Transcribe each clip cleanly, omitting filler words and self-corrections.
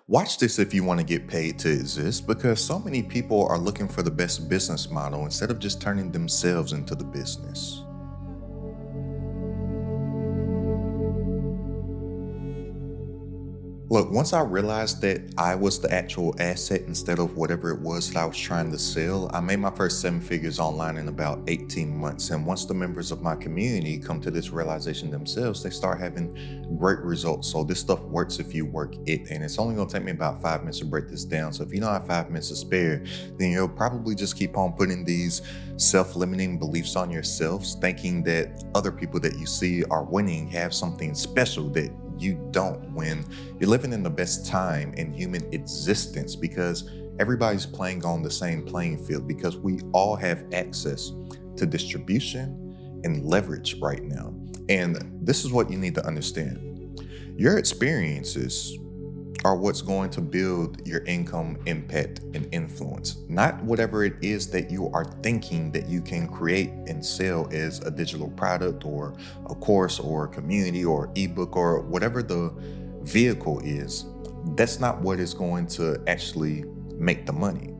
Watch this if you want to get paid to exist because so many people are looking for the best business model instead of just turning themselves into the business. Look, once I realized that I was the actual asset instead of whatever it was that I was trying to sell, I made my first seven figures online in about 18 months. And once the members of my community come to this realization themselves, they start having great results. So this stuff works if you work it. And it's only going to take me about 5 minutes to break this down. So if you don't have 5 minutes to spare, then you'll probably just keep on putting these self-limiting beliefs on yourselves, thinking that other people that you see are winning have something special that you don't, when you're living in the best time in human existence because everybody's playing on the same playing field because we all have access to distribution and leverage right now. And this is what you need to understand. Your experiences are what's going to build your income, impact, and influence, not whatever it is that you are thinking that you can create and sell as a digital product or a course or a community or ebook or whatever the vehicle is. That's not what is going to actually make the money.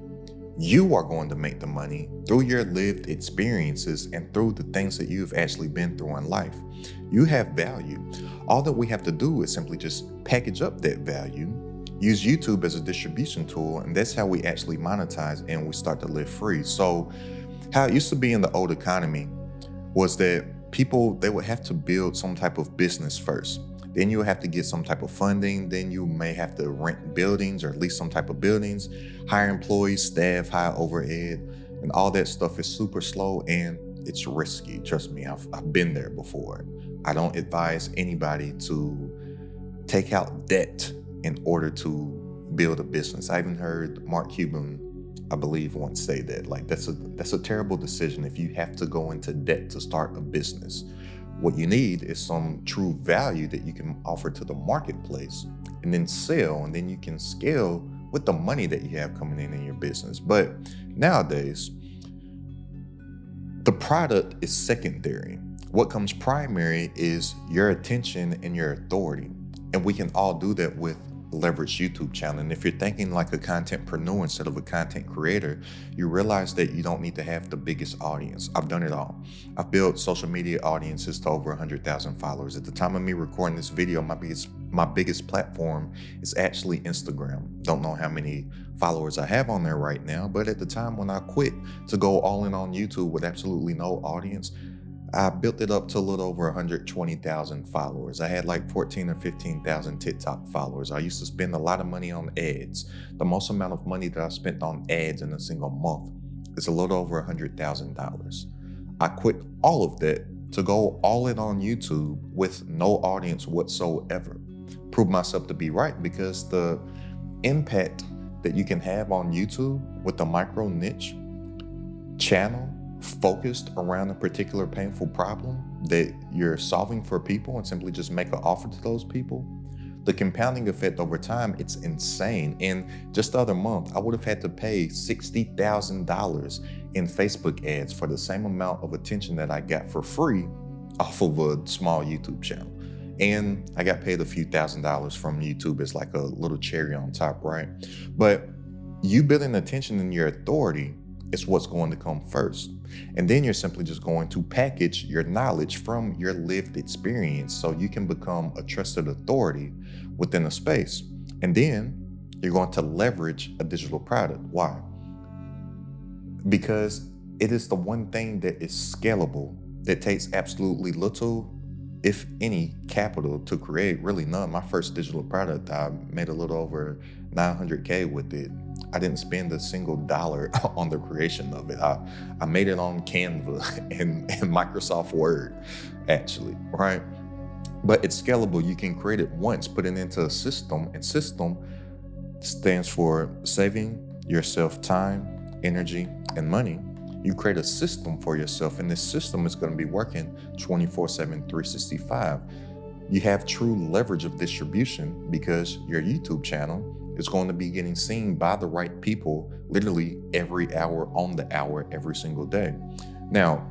You are going to make the money through your lived experiences and through the things that you've actually been through in life. You have value. All that we have to do is simply just package up that value, use YouTube as a distribution tool, and that's how we actually monetize and we start to live free. So how it used to be in the old economy was that people, they would have to build some type of business first. Then you'll have to get some type of funding. Then you may have to rent buildings or at least some type of buildings, hire employees, staff, hire overhead, and all that stuff is super slow and it's risky. Trust me, I've been there before. I don't advise anybody to take out debt in order to build a business. I even heard Mark Cuban, I believe, once say that. Like that's a terrible decision if you have to go into debt to start a business. What you need is some true value that you can offer to the marketplace and then sell, and then you can scale with the money that you have coming in your business. But nowadays, the product is secondary. What comes primary is your attention and your authority. And we can all do that with Leverage YouTube channel. And if you're thinking like a contentpreneur instead of a content creator, you realize that you don't need to have the biggest audience. I've done it all. I've built social media audiences to over 100,000 followers. At the time of me recording this video, my biggest platform is actually Instagram. Don't know how many followers I have on there right now, but at the time when I quit to go all in on YouTube with absolutely no audience, I built it up to a little over 120,000 followers. I had like 14 or 15,000 TikTok followers. I used to spend a lot of money on ads. The most amount of money that I spent on ads in a single month is a little over $100,000. I quit all of that to go all in on YouTube with no audience whatsoever. Prove myself to be right because the impact that you can have on YouTube with a micro niche channel focused around a particular painful problem that you're solving for people and simply just make an offer to those people, the compounding effect over time, it's insane. And just the other month, I would have had to pay $60,000 in Facebook ads for the same amount of attention that I got for free off of a small YouTube channel. And I got paid a few $1,000s from YouTube as like a little cherry on top, right? But you building attention and your authority is what's going to come first. And then you're simply just going to package your knowledge from your lived experience so you can become a trusted authority within a space. And then you're going to leverage a digital product. Why? Because it is the one thing that is scalable, that takes absolutely little, if any, capital to create, really none. My first digital product, I made a little over 900K with it. I didn't spend a single dollar on the creation of it. I made it on Canva and Microsoft Word, actually, right? But it's scalable. You can create it once, put it into a system, and system stands for saving yourself time, energy, and money. You create a system for yourself, and this system is going to be working 24/7, 365. You have true leverage of distribution because your YouTube channel is going to be getting seen by the right people literally every hour on the hour, every single day. Now,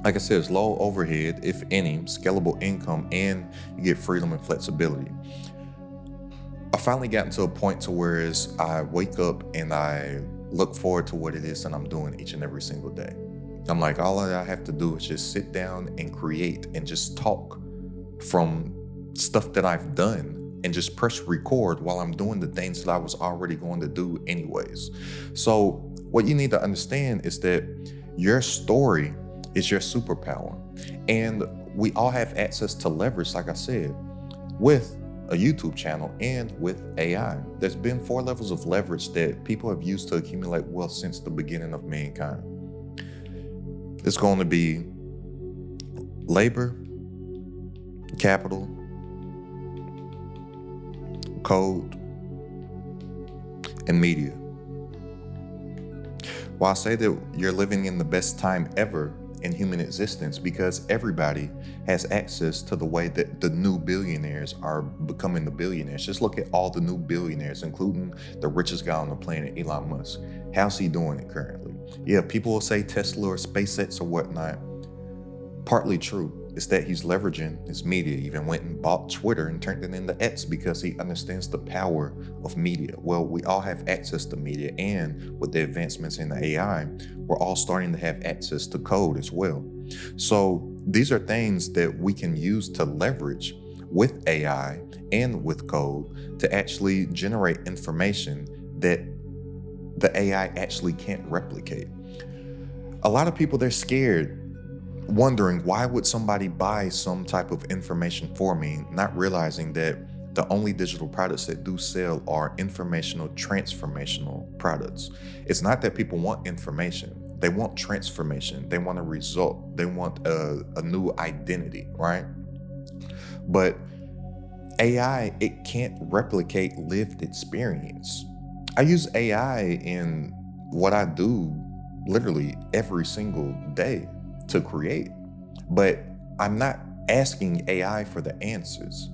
like I said, it's low overhead, if any, scalable income, and you get freedom and flexibility. I finally gotten to a point to where is I wake up and I look forward to what it is that I'm doing each and every single day. I'm like, all I have to do is just sit down and create and just talk from stuff that I've done and just press record while I'm doing the things that I was already going to do anyways. So what you need to understand is that your story is your superpower. And we all have access to leverage, like I said, with a YouTube channel and with AI. There's been 4 levels of leverage that people have used to accumulate wealth since the beginning of mankind. It's going to be labor, capital, code, and media. Well, I say that you're living in the best time ever in human existence because everybody has access to the way that the new billionaires are becoming the billionaires. Just look at all the new billionaires, including the richest guy on the planet, Elon Musk. How's he doing it currently? Yeah, people will say Tesla or SpaceX or whatnot. Partly true. It's that he's leveraging his media. He even went and bought Twitter and turned it into X because he understands the power of media. Well, we all have access to media, and with the advancements in the AI, we're all starting to have access to code as well. So these are things that we can use to leverage with AI and with code to actually generate information that the AI actually can't replicate. A lot of people, they're scared, wondering why would somebody buy some type of information for me, not realizing that the only digital products that do sell are informational, transformational products. It's not that people want information. They want transformation. They want a result. They want a new identity, right? But AI, it can't replicate lived experience. I use AI in what I do literally every single day to create, but I'm not asking AI for the answers.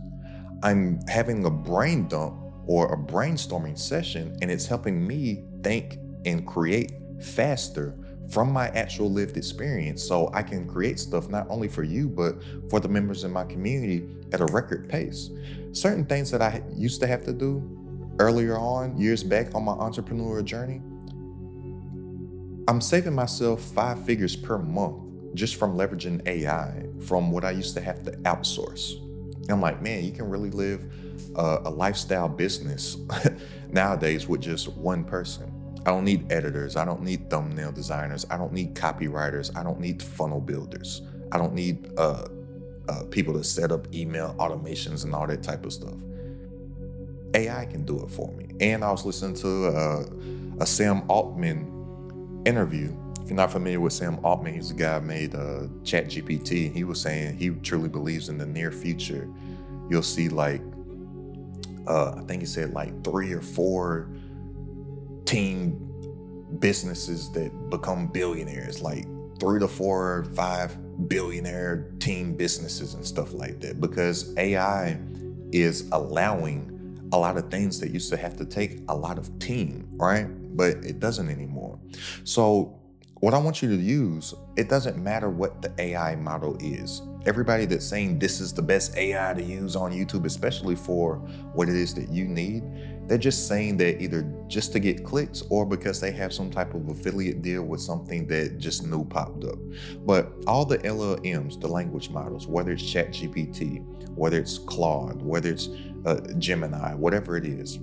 I'm having a brain dump or a brainstorming session, and it's helping me think and create faster from my actual lived experience, so I can create stuff not only for you, but for the members in my community at a record pace. Certain things that I used to have to do earlier on, years back on my entrepreneurial journey, I'm saving myself 5 figures per month just from leveraging AI from what I used to have to outsource. And I'm like, man, you can really live a lifestyle business nowadays with just one person. I don't need editors. I don't need thumbnail designers. I don't need copywriters. I don't need funnel builders. I don't need people to set up email automations and all that type of stuff. AI can do it for me. And I was listening to a Sam Altman interview. If you're not familiar with Sam Altman, he's the guy who made ChatGPT. He was saying he truly believes in the near future, you'll see like, I think he said like 3 or 4 team businesses that become billionaires, like 3 to 4 or 5 billionaire team businesses and stuff like that, because AI is allowing a lot of things that used to have to take a lot of team, right? But it doesn't anymore. So what I want you to use, it doesn't matter what the AI model is. Everybody that's saying this is the best AI to use on YouTube, especially for what it is that you need, they're just saying that either just to get clicks or because they have some type of affiliate deal with something that just new popped up. But all the LLMs, the language models, whether it's ChatGPT, whether it's Claude, whether it's Gemini, whatever it is,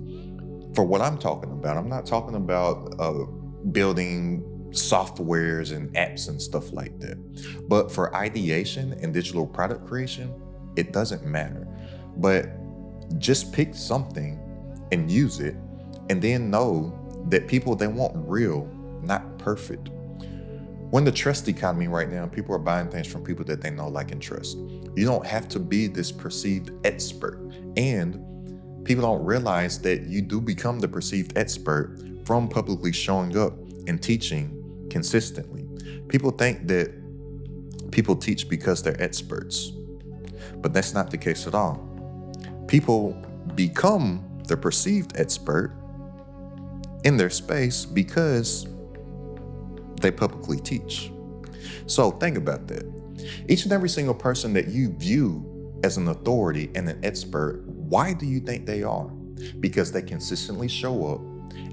for what I'm talking about, I'm not talking about building softwares and apps and stuff like that. But for ideation and digital product creation, it doesn't matter. But just pick something and use it, and then know that people, they want real, not perfect. We're in the trust economy right now. People are buying things from people that they know, like, and trust. You don't have to be this perceived expert. And people don't realize that you do become the perceived expert from publicly showing up and teaching consistently. People think that people teach because they're experts, but that's not the case at all. People become the perceived expert in their space because they publicly teach. So think about that. Each and every single person that you view as an authority and an expert, why do you think they are? because they consistently show up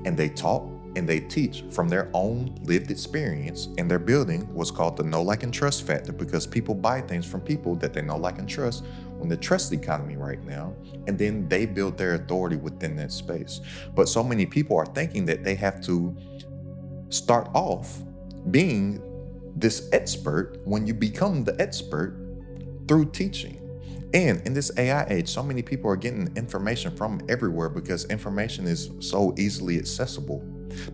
and they talk and they teach from their own lived experience, and they're building what's called the know, like, and trust factor, because people buy things from people that they know, like, and trust on the trust economy right now, and then they build their authority within that space. But so many people are thinking that they have to start off being this expert when you become the expert through teaching. And in this AI age, so many people are getting information from everywhere because information is so easily accessible.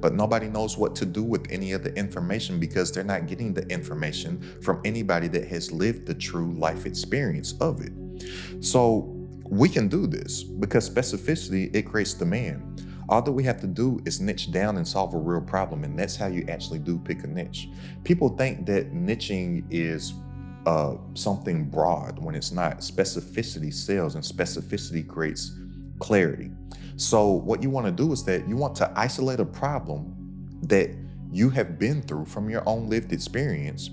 But nobody knows what to do with any of the information because they're not getting the information from anybody that has lived the true life experience of it. So we can do this because specificity, it creates demand. All that we have to do is niche down and solve a real problem, and that's how you actually do pick a niche. People think that niching is something broad when it's not. Specificity sells, and specificity creates clarity. So what you want to do is that you want to isolate a problem that you have been through from your own lived experience,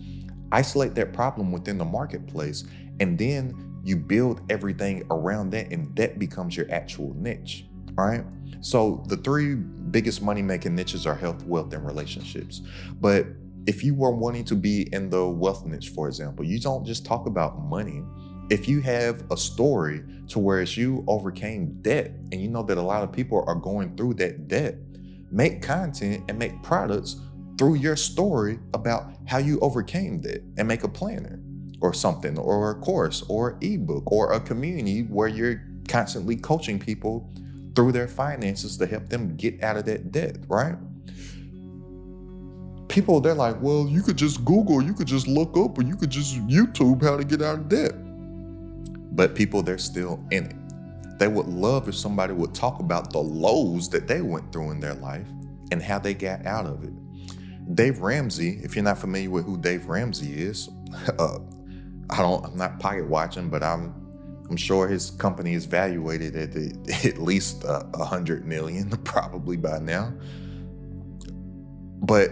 isolate that problem within the marketplace, and then you build everything around that, and that becomes your actual niche, right? So the three biggest money-making niches are health, wealth, and relationships. But if you were wanting to be in the wealth niche, for example, you don't just talk about money. If you have a story to where you overcame debt, and you know that a lot of people are going through that debt, make content and make products through your story about how you overcame that, and make a planner or something, or a course or ebook or a community where you're constantly coaching people through their finances to help them get out of that debt, right? People, they're like, well, you could just Google, you could just look up, or you could just YouTube how to get out of debt. But people, they're still in it. They would love if somebody would talk about the lows that they went through in their life and how they got out of it. Dave Ramsey, if you're not familiar with who Dave Ramsey is, I'm not pocket watching, but I'm sure his company is valuated at least 100 million, probably by now. But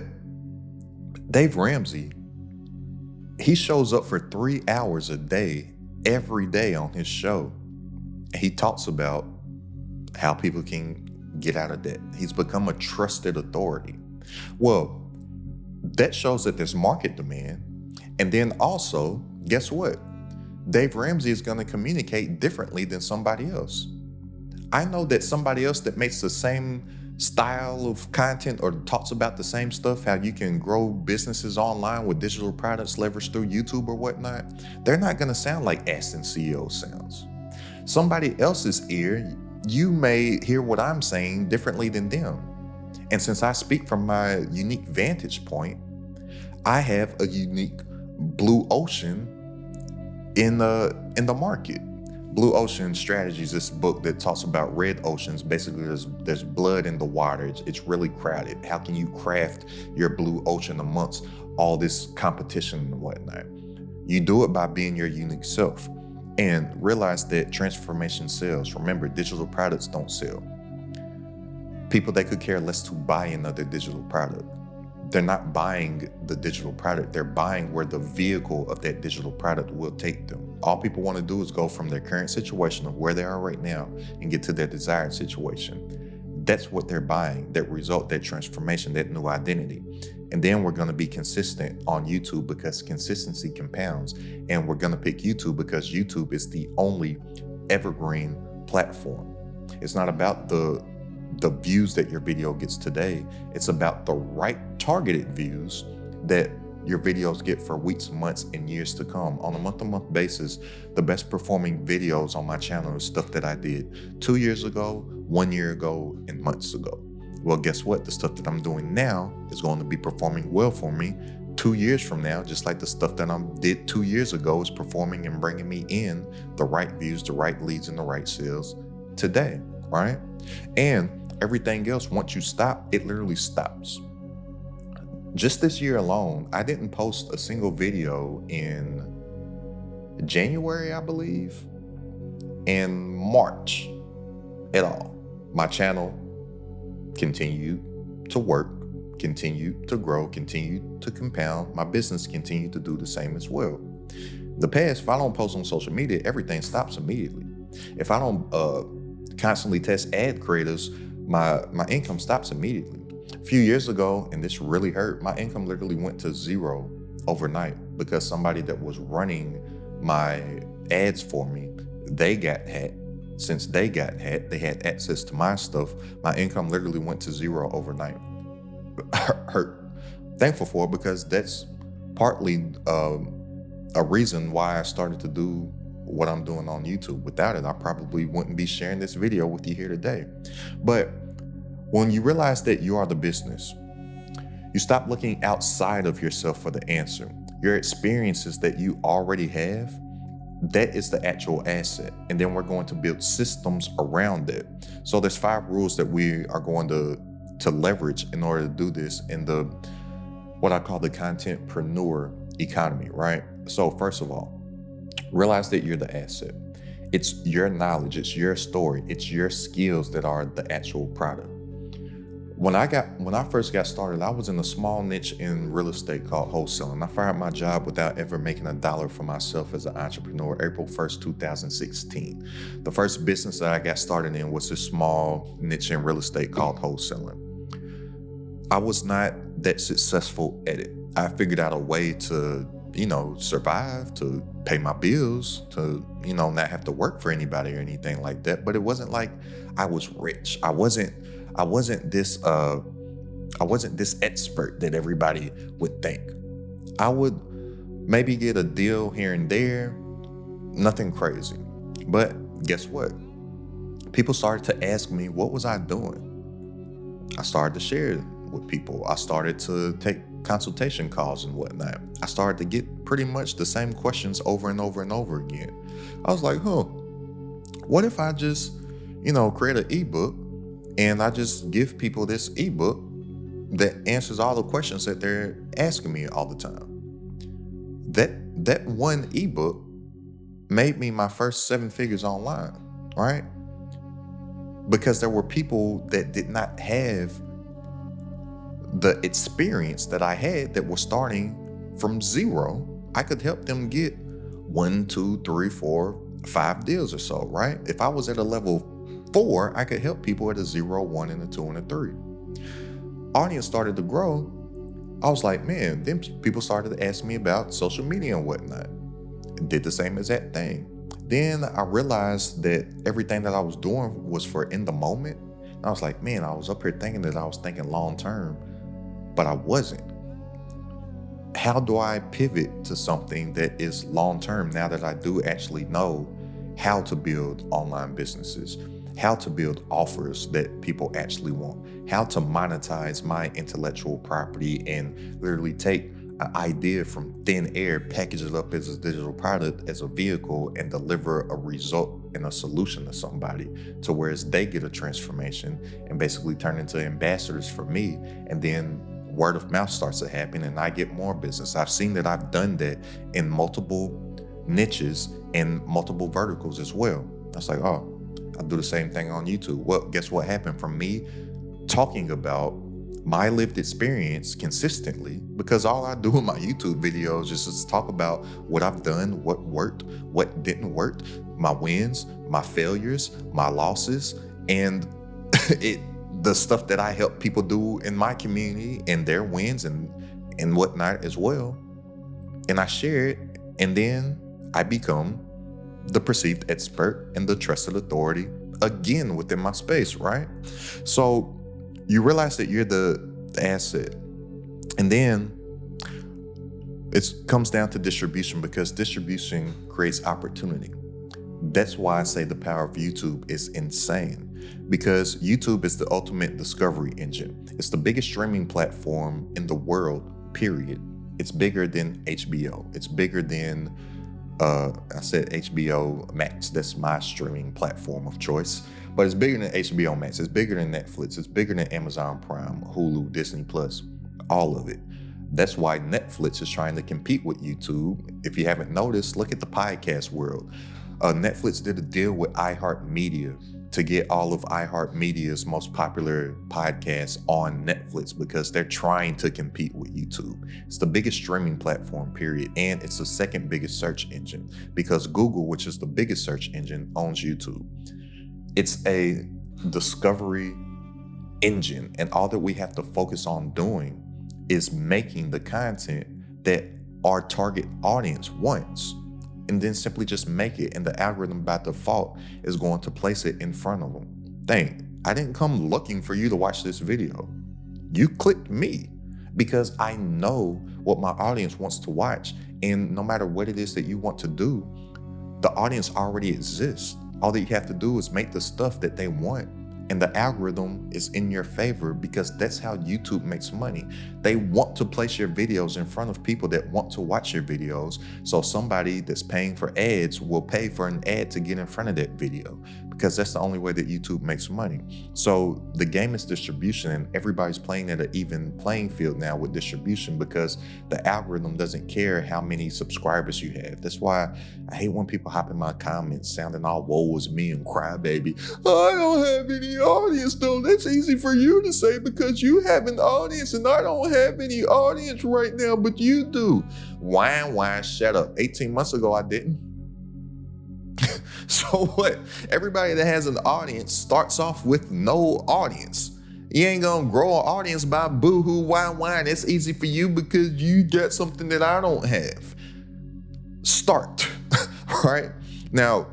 Dave Ramsey, he shows up for 3 hours a day, every day on his show. He talks about how people can get out of debt. He's become a trusted authority. Well, that shows that there's market demand. And then also, guess what? Dave Ramsey is going to communicate differently than somebody else. I know that somebody else that makes the same style of content or talks about the same stuff, how you can grow businesses online with digital products leveraged through YouTube or whatnot, they're not going to sound like Aston CEO sounds. Somebody else's ear, you may hear what I'm saying differently than them. And since I speak from my unique vantage point, I have a unique blue ocean in the market. Blue Ocean Strategies, this book that talks about red oceans. Basically, there's blood in the water. It's really crowded. How can you craft your blue ocean amongst all this competition and whatnot? You do it by being your unique self, and realize that transformation sells. Remember, digital products don't sell. People, they could care less to buy another digital product. They're not buying the digital product. They're buying where the vehicle of that digital product will take them. All people want to do is go from their current situation of where they are right now and get to their desired situation. That's what they're buying, that result, that transformation, that new identity. And then we're going to be consistent on YouTube because consistency compounds. And we're going to pick YouTube because YouTube is the only evergreen platform. It's not about the views that your video gets today. It's about the right targeted views that your videos get for weeks, months, and years to come. On a month-to-month basis, the best performing videos on my channel is stuff that I did 2 years ago, 1 year ago, and months ago. Well, guess what? The stuff that I'm doing now is going to be performing well for me 2 years from now, just like the stuff that I did 2 years ago is performing and bringing me in the right views, the right leads, and the right sales today, right? And everything else, once you stop, it literally stops. Just this year alone, I didn't post a single video in January, I believe, and March at all. My channel continued to work, continued to grow, continued to compound. My business continued to do the same as well. The past, if I don't post on social media, everything stops immediately. If I don't constantly test ad creators, my income stops immediately. A few years ago, and this really hurt, my income literally went to zero overnight because somebody that was running my ads for me, they got hacked. Since they got hacked, they had access to my stuff. My income literally went to zero overnight. Hurt. Thankful for it because that's partly a reason why I started to do what I'm doing on YouTube. Without it, I probably wouldn't be sharing this video with you here today. But when you realize that you are the business, you stop looking outside of yourself for the answer. Your experiences that you already have, that is the actual asset. And then we're going to build systems around it. So there's 5 rules that we are going to leverage in order to do this in the what I call the contentpreneur economy, right? So first of all, realize that you're the asset. It's your knowledge, it's your story, it's your skills that are the actual product. When I first got started, I was in a small niche in real estate called wholesaling. I fired my job without ever making $1 for myself as an entrepreneur, April 1st, 2016. The first business that I got started in was this small niche in real estate called wholesaling. I was not that successful at it. I figured out a way to, survive, to pay my bills, to, not have to work for anybody or anything like that. But it wasn't like I was rich. I wasn't this expert that everybody would think. I would maybe get a deal here and there, nothing crazy. But guess what? People started to ask me, what was I doing? I started to share with people. I started to take consultation calls and whatnot. I started to get pretty much the same questions over and over and over again. I was like, what if I just, create an ebook and I just give people this ebook that answers all the questions that they're asking me all the time? That one ebook made me my first 7 figures online, right? Because there were people that did not have the experience that I had that were starting from zero. I could help them get 1, 2, 3, 4, 5 deals or so, right? If I was at a level 4, I could help people at a 0, 1, and a 2, and a 3. Audience started to grow. I was like, man, then people started to ask me about social media and whatnot. Did the same exact thing. Then I realized that everything that I was doing was for in the moment. And I was like, man, I was up here thinking that I was thinking long term, but I wasn't. How do I pivot to something that is long term now that I do actually know how to build online businesses, how to build offers that people actually want, how to monetize my intellectual property and literally take an idea from thin air, package it up as a digital product, as a vehicle, and deliver a result and a solution to somebody to whereas they get a transformation and basically turn into ambassadors for me. And then word of mouth starts to happen and I get more business. I've seen that I've done that in multiple niches and multiple verticals as well. I was like, oh, I'll do the same thing on YouTube. Well, guess what happened from me talking about my lived experience consistently, because all I do in my YouTube videos is just talk about what I've done, what worked, what didn't work, my wins, my failures, my losses, and the stuff that I help people do in my community and their wins and whatnot as well. And I share it, and then I become the perceived expert and the trusted authority again within my space, right? So you realize that you're the asset. And then it comes down to distribution, because distribution creates opportunity. That's why I say the power of YouTube is insane, because YouTube is the ultimate discovery engine. It's the biggest streaming platform in the world, period. It's bigger than HBO. It's bigger than I said HBO Max. That's my streaming platform of choice. But it's bigger than HBO Max. It's bigger than Netflix. It's bigger than Amazon Prime, Hulu, Disney Plus, all of it. That's why Netflix is trying to compete with YouTube. If you haven't noticed, look at the podcast world. Netflix did a deal with iHeartMedia to get all of iHeartMedia's most popular podcasts on Netflix, because they're trying to compete with YouTube. It's the biggest streaming platform, period. And it's the second biggest search engine, because Google, which is the biggest search engine, owns YouTube. It's a discovery engine, and all that we have to focus on doing is making the content that our target audience wants, and then simply just make it, and the algorithm by default is going to place it in front of them. I didn't come looking for you to watch this video. You clicked me because I know what my audience wants to watch, and no matter what it is that you want to do, the audience already exists. All that you have to do is make the stuff that they want, and the algorithm is in your favor, because that's how YouTube makes money. They want to place your videos in front of people that want to watch your videos. So somebody that's paying for ads will pay for an ad to get in front of that video, because that's the only way that YouTube makes money. So the game is distribution, and everybody's playing at an even playing field now with distribution, because the algorithm doesn't care how many subscribers you have. That's why I hate when people hop in my comments sounding all woe is me and crybaby. I don't have any audience though. That's easy for you to say because you have an audience and I don't have any audience right now, but you do. Why, shut up. 18 months ago, I didn't. So what? Everybody that has an audience starts off with no audience. You ain't gonna grow an audience by boo-hoo, why. It's easy for you because you got something that I don't have. Start, right? Now,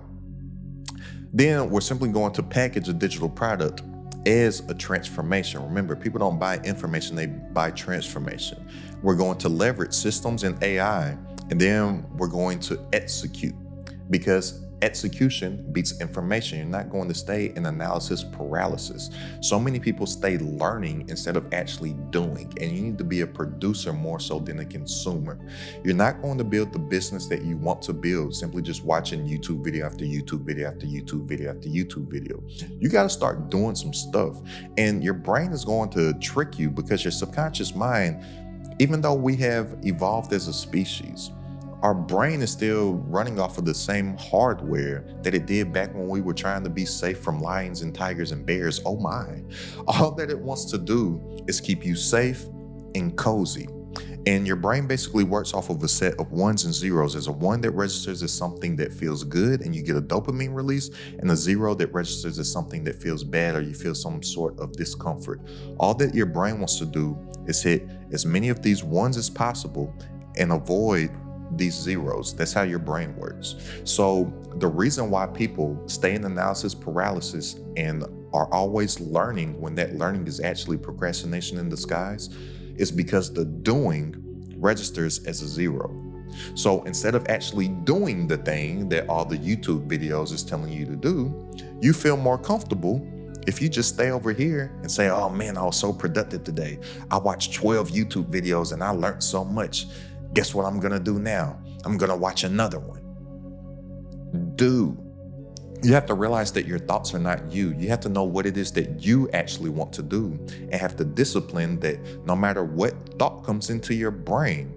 then we're simply going to package a digital product as a transformation. Remember, people don't buy information, they buy transformation. We're going to leverage systems and AI, and then we're going to execute, because execution beats information. You're not going to stay in analysis paralysis. So many people stay learning instead of actually doing, and you need to be a producer more so than a consumer. You're not going to build the business that you want to build simply just watching YouTube video after YouTube video after YouTube video after YouTube video. You got to start doing some stuff, and your brain is going to trick you, because your subconscious mind, even though we have evolved as a species, our brain is still running off of the same hardware that it did back when we were trying to be safe from lions and tigers and bears. Oh my. All that it wants to do is keep you safe and cozy. And your brain basically works off of a set of ones and zeros. There's a one that registers as something that feels good and you get a dopamine release, and a zero that registers as something that feels bad or you feel some sort of discomfort. All that your brain wants to do is hit as many of these ones as possible and avoid these zeros. That's how your brain works. So the reason why people stay in analysis paralysis and are always learning when that learning is actually procrastination in disguise is because the doing registers as a zero. So instead of actually doing the thing that all the YouTube videos is telling you to do, you feel more comfortable if you just stay over here and say, oh man, I was so productive today. I watched 12 YouTube videos and I learned so much. Guess what I'm gonna do now? I'm gonna watch another one. You have to realize that your thoughts are not you. You have to know what it is that you actually want to do, and have the discipline that no matter what thought comes into your brain,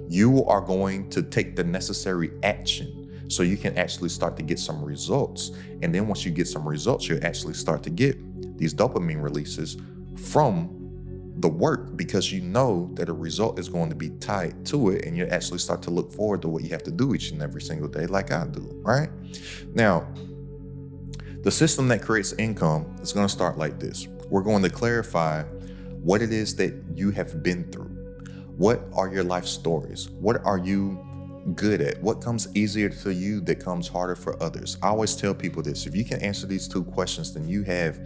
you are going to take the necessary action so you can actually start to get some results. And then once you get some results, you'll actually start to get these dopamine releases from the work, because you know that a result is going to be tied to it, and you actually start to look forward to what you have to do each and every single day, like I do, right? Now, the system that creates income is going to start like this. We're going to clarify what it is that you have been through. What are your life stories? What are you good at? What comes easier to you that comes harder for others? I always tell people this: if you can answer these two questions, then you have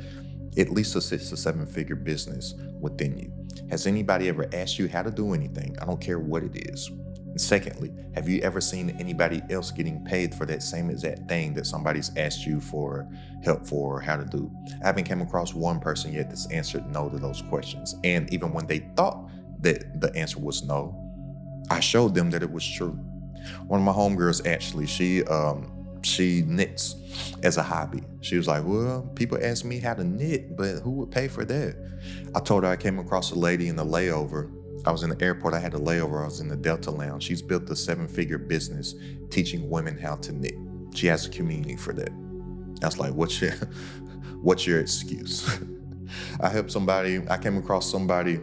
at least a 6 to 7 figure business within you. Has anybody ever asked you how to do anything? I don't care what it is. And secondly, have you ever seen anybody else getting paid for that same exact thing that somebody's asked you for help for or how to do? I haven't come across one person yet that's answered no to those questions. And even when they thought that the answer was no, I showed them that it was true. One of my homegirls, actually, she knits as a hobby. She was like, well, people ask me how to knit, but who would pay for that? I told her I came across a lady in the layover. I was in the airport, I had a layover, I was in the Delta Lounge. She's built a 7-figure business teaching women how to knit. She has a community for that. I was like, what's your excuse? I came across somebody,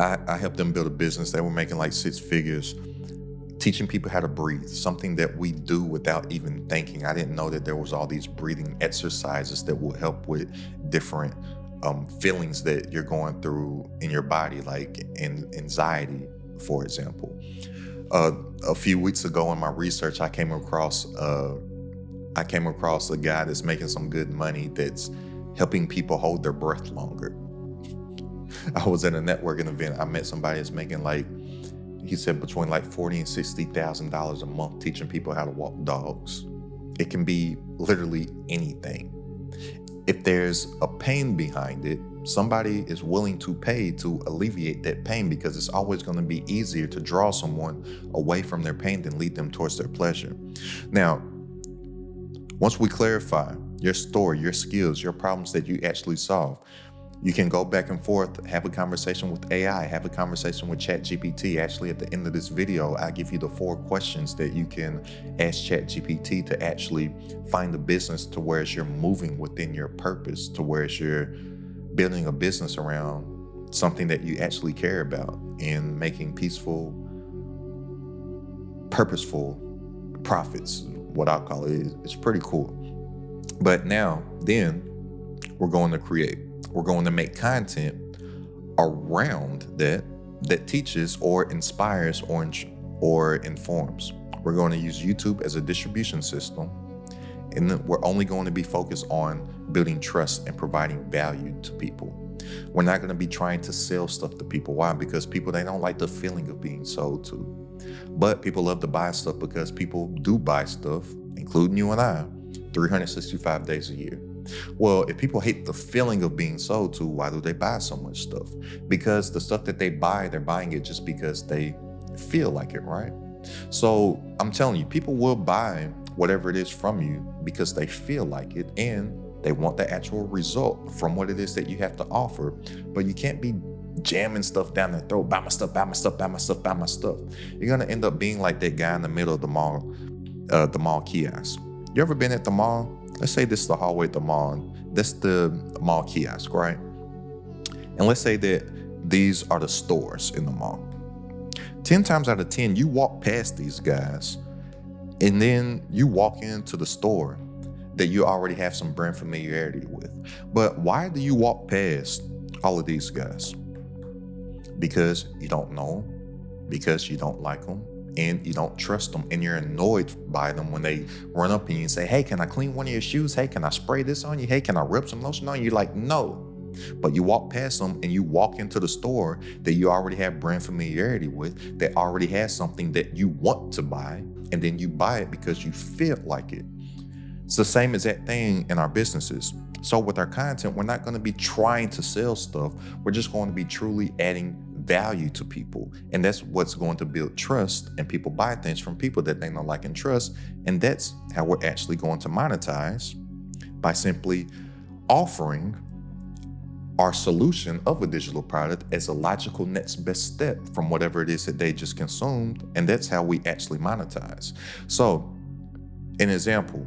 I helped them build a business. They were making like 6 figures. teaching people how to breathe, something that we do without even thinking. I didn't know that there was all these breathing exercises that will help with different feelings that you're going through in your body, like in anxiety, for example. A few weeks ago in my research, I came across a guy that's making some good money that's helping people hold their breath longer. I was at a networking event. I met somebody that's making he said between like $40,000 and $60,000 a month teaching people how to walk dogs. It can be literally anything. If there's a pain behind it, somebody is willing to pay to alleviate that pain, because it's always going to be easier to draw someone away from their pain than lead them towards their pleasure. Now, once we clarify your story, your skills, your problems that you actually solve, you can go back and forth, have a conversation with AI, have a conversation with ChatGPT. Actually, at the end of this video, I give you the 4 questions that you can ask ChatGPT to actually find a business to where you're moving within your purpose, to where you're building a business around something that you actually care about and making peaceful, purposeful profits, what I'll call it. It's pretty cool. But then we're going to create. We're going to make content around that teaches or inspires or informs. We're going to use YouTube as a distribution system, and then we're only going to be focused on building trust and providing value to people. We're not going to be trying to sell stuff to people. Why? Because people, they don't like the feeling of being sold to. But people love to buy stuff because people do buy stuff, including you and I, 365 days a year. Well, if people hate the feeling of being sold to, why do they buy so much stuff? Because the stuff that they buy, they're buying it just because they feel like it, right? So I'm telling you, people will buy whatever it is from you because they feel like it and they want the actual result from what it is that you have to offer. But you can't be jamming stuff down their throat. Buy my stuff, buy my stuff, buy my stuff, buy my stuff. You're going to end up being like that guy in the middle of the mall kiosk. You ever been at the mall? Let's say this is the hallway at the mall, and that's the mall kiosk, right? And let's say that these are the stores in the mall. 10 times out of 10, you walk past these guys, and then you walk into the store that you already have some brand familiarity with. But why do you walk past all of these guys? Because you don't know them, because you don't like them, and you don't trust them, and you're annoyed by them when they run up on you and say, hey, can I clean one of your shoes? Hey, can I spray this on you? Hey, can I rub some lotion on you? You're like, no. But you walk past them and you walk into the store that you already have brand familiarity with, that already has something that you want to buy, and then you buy it because you feel like it. It's the same as that thing in our businesses. So with our content, we're not going to be trying to sell stuff. We're just going to be truly adding value to people. And that's what's going to build trust, and people buy things from people that they know, like, and trust. And that's how we're actually going to monetize, by simply offering our solution of a digital product as a logical next best step from whatever it is that they just consumed. And that's how we actually monetize. So an example,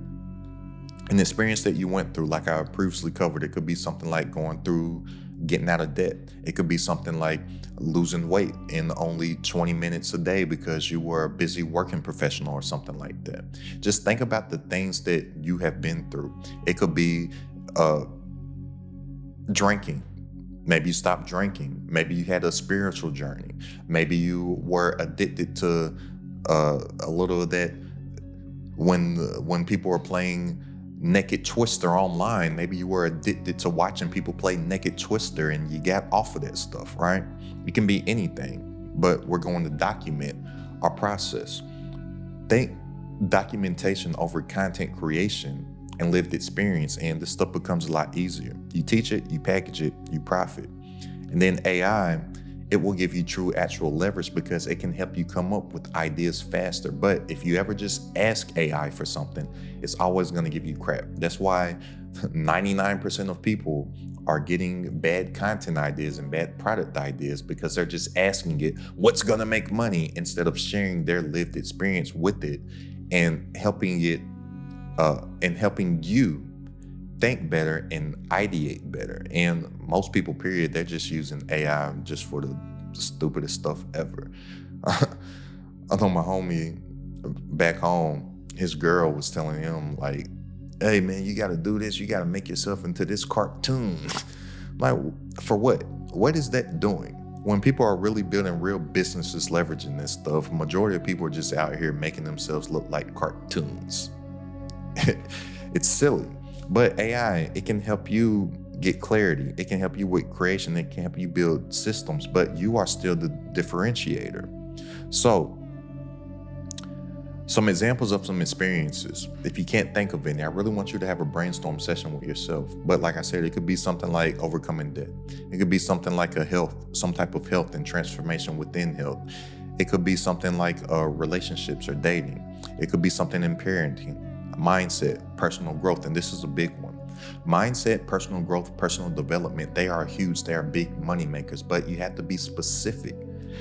an experience that you went through, like I previously covered, it could be something like going through getting out of debt. It could be something like losing weight in only 20 minutes a day because you were a busy working professional or something like that. Just think about the things that you have been through. It could be drinking. Maybe you stopped drinking. Maybe you had a spiritual journey. Maybe you were addicted to a little of that when people were playing Naked Twister online. Maybe you were addicted to watching people play Naked Twister and you got off of that stuff, right? It can be anything, but we're going to document our process. Think documentation over content creation and lived experience, and this stuff becomes a lot easier. You teach it, you package it, you profit. And then AI, it will give you true actual leverage because it can help you come up with ideas faster. But if you ever just ask AI for something, it's always going to give you crap. That's why 99% of people are getting bad content ideas and bad product ideas, because they're just asking it what's going to make money instead of sharing their lived experience with it and helping it and helping you think better and ideate better. And most people, period, they're just using AI just for the stupidest stuff ever. I know my homie back home, his girl was telling him like, "Hey man, you got to do this. You got to make yourself into this cartoon." Like, for what? What is that doing? When people are really building real businesses leveraging this stuff, majority of people are just out here making themselves look like cartoons. It's silly. But AI, it can help you get clarity. It can help you with creation. It can help you build systems, but you are still the differentiator. So, some examples of some experiences. If you can't think of any, I really want you to have a brainstorm session with yourself. But like I said, it could be something like overcoming debt. It could be something like some type of health and transformation within health. It could be something like relationships or dating. It could be something in parenting, mindset, personal growth. And this is a big one. Mindset, personal growth, personal development, they are huge. They are big money makers, but you have to be specific.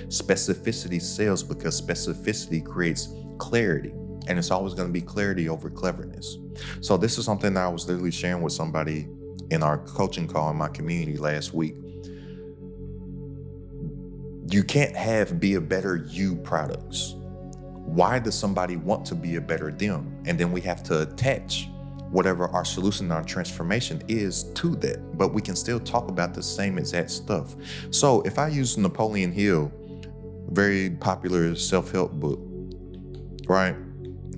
Specificity sells because specificity creates clarity, and it's always going to be clarity over cleverness. So this is something that I was literally sharing with somebody in our coaching call in my community last week. You can't have be a better you products. Why does somebody want to be a better them? And then we have to attach whatever our solution, our transformation is to that. But we can still talk about the same exact stuff. So if I use Napoleon Hill, very popular self-help book, right?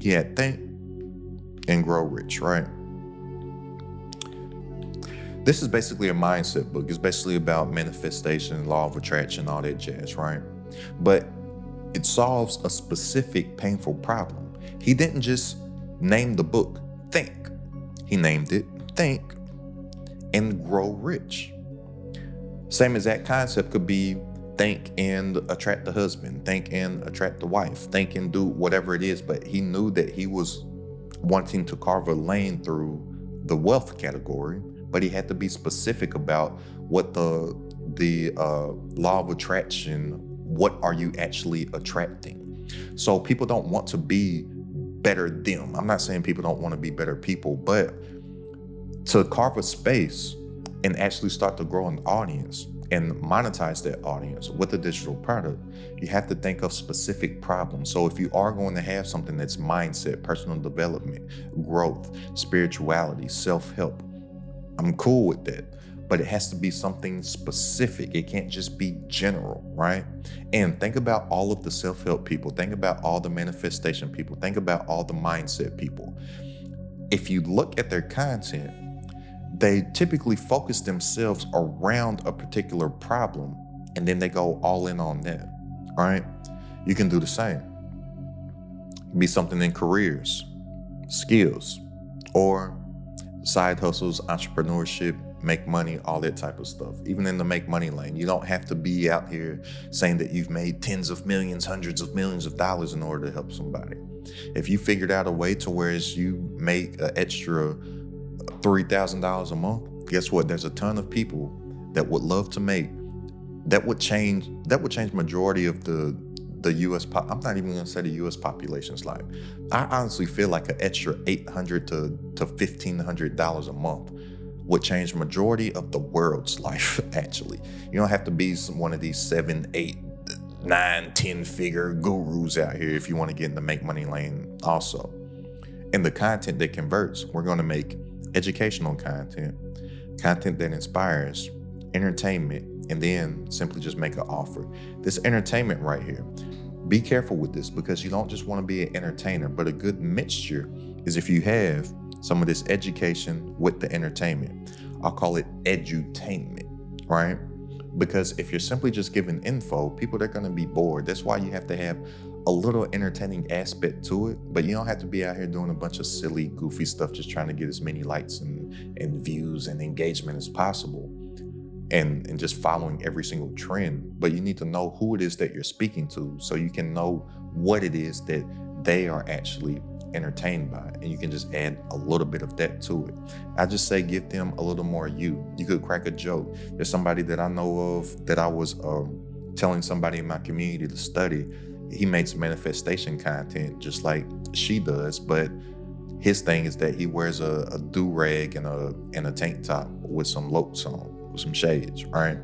He had Think and Grow Rich, right? This is basically a mindset book. It's basically about manifestation, law of attraction, all that jazz, right? But it solves a specific painful problem. He didn't just name the book Think. He named it Think and Grow Rich. Same exact concept could be think and attract the husband, think and attract the wife, think and do whatever it is. But he knew that he was wanting to carve a lane through the wealth category, but he had to be specific about what the law of attraction, what are you actually attracting? So people don't want to be better them. I'm not saying people don't want to be better people, but to carve a space and actually start to grow an audience and monetize that audience with a digital product, you have to think of specific problems. So if you are going to have something that's mindset, personal development, growth, spirituality, self-help, I'm cool with that. But it has to be something specific. It can't just be general, right? And think about all of the self-help people. Think about all the manifestation people. Think about all the mindset people. If you look at their content, they typically focus themselves around a particular problem, and then they go all in on that, right? You can do the same. Be something in careers, skills, or side hustles, entrepreneurship, make money, all that type of stuff. Even in the make money lane, you don't have to be out here saying that you've made tens of millions, hundreds of millions of dollars in order to help somebody. If you figured out a way to where you make an extra $3,000 a month, guess what? There's a ton of people that would love to make that would change majority of the US I'm not even gonna say the US population's life. I honestly feel like an extra $800 to $1,500 a month would change majority of the world's life. Actually, you don't have to be one of these 7, 8, 9, 10 figure gurus out here if you want to get in the make money lane also. And the content that converts, we're going to make educational content that inspires, entertainment, and then simply just make an offer. This entertainment right here, be careful with this, because you don't just want to be an entertainer, but a good mixture is if you have some of this education with the entertainment. I'll call it edutainment, right? Because if you're simply just giving info, people are going to be bored. That's why you have to have a little entertaining aspect to it, but you don't have to be out here doing a bunch of silly, goofy stuff, just trying to get as many likes and views and engagement as possible, and just following every single trend. But you need to know who it is that you're speaking to, so you can know what it is that they are actually entertained by, and you can just add a little bit of that to it. I just say give them a little more you. You could crack a joke. There's somebody that I know of that I was telling somebody in my community to study. He makes manifestation content just like she does, but his thing is that he wears a do-rag and a tank top with some locs on, with some shades, right?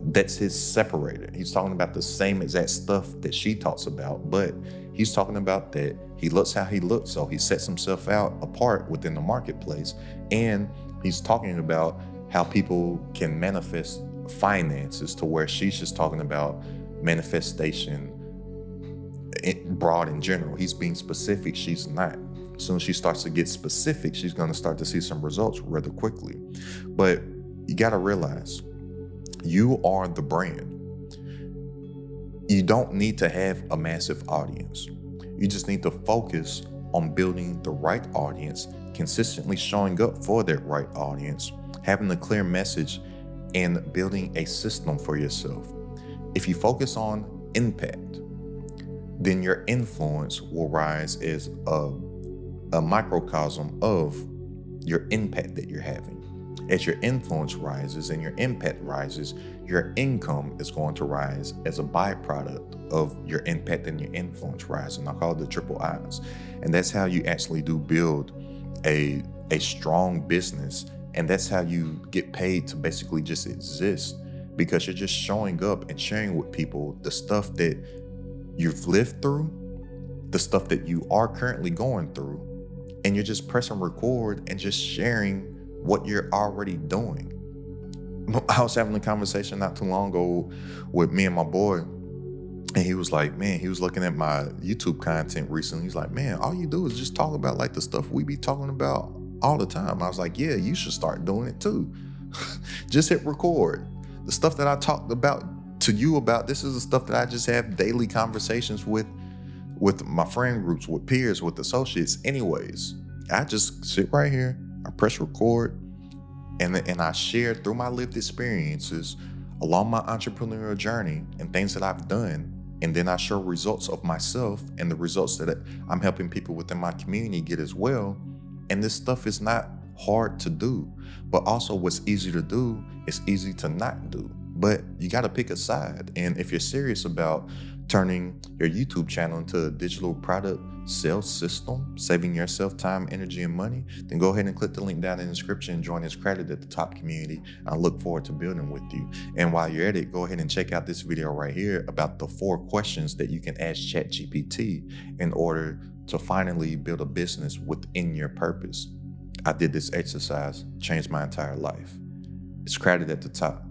That's his separator. He's talking about the same exact stuff that she talks about, but he's talking about that he looks how he looks, so he sets himself out apart within the marketplace. And he's talking about how people can manifest finances, to where she's just talking about manifestation broad in general. He's being specific, she's not. As soon as she starts to get specific, she's going to start to see some results rather quickly. But you got to realize, you are the brand. You don't need to have a massive audience. You just need to focus on building the right audience, consistently showing up for that right audience, having a clear message, and building a system for yourself. If you focus on impact, then your influence will rise as a microcosm of your impact that you're having. As your influence rises and your impact rises, your income is going to rise as a byproduct of your impact and your influence rising. I call it the triple I's. And that's how you actually do build a strong business. And that's how you get paid to basically just exist, because you're just showing up and sharing with people the stuff that you've lived through, the stuff that you are currently going through, and you're just pressing record and just sharing what you're already doing. I was having a conversation not too long ago with me and my boy, and he was like, man, he was looking at my YouTube content recently. He's like, man, all you do is just talk about like the stuff we be talking about all the time. I was like, yeah, you should start doing it too. Just hit record. The stuff that I talked about to you about, this is the stuff that I just have daily conversations with my friend groups, with peers, with associates. Anyways, I just sit right here, I press record, and I share through my lived experiences along my entrepreneurial journey and things that I've done. And then I show results of myself and the results that I'm helping people within my community get as well. And this stuff is not hard to do, but also what's easy to do is easy to not do. But you got to pick a side. And if you're serious about turning your YouTube channel into a digital product sales system, saving yourself time, energy, and money, then go ahead and click the link down in the description and join this Credit at the Top community. I look forward to building with you. And while you're at it, go ahead and check out this video right here about the 4 questions that you can ask ChatGPT in order to finally build a business within your purpose. I did this exercise, changed my entire life. It's Credit at the Top.